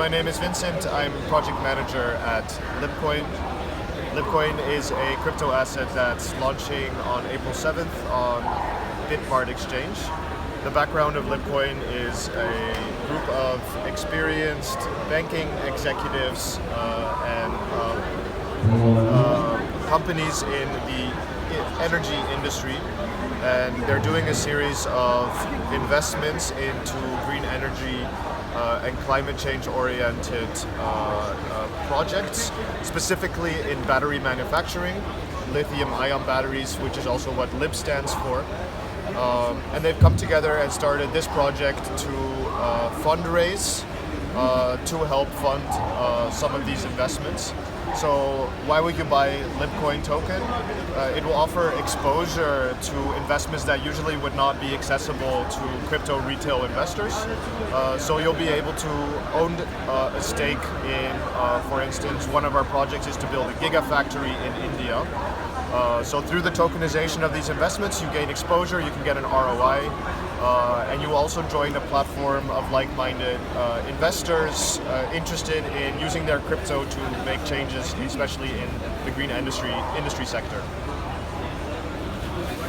My name is Vincent. I'm project manager at LIBCOIN. LIBCOIN is a crypto asset that's launching on April 7th on Bitmart Exchange. The background of LIBCOIN is a group of experienced banking executives and companies in the energy industry, and they're doing a series of investments into green energy and climate change oriented projects, specifically in battery manufacturing, lithium ion batteries, which is also what LIB stands for. And they've come together and started this project to fundraise to help fund some of these investments. So why would you buy LIBCOIN token? It will offer exposure to investments that usually would not be accessible to crypto retail investors. So you'll be able to own a stake in, for instance, one of our projects is to build a gigafactory in India. So through the tokenization of these investments, you gain exposure, you can get an ROI, and you also join a platform of like-minded investors interested in using their crypto to make changes, especially in the green industry sector.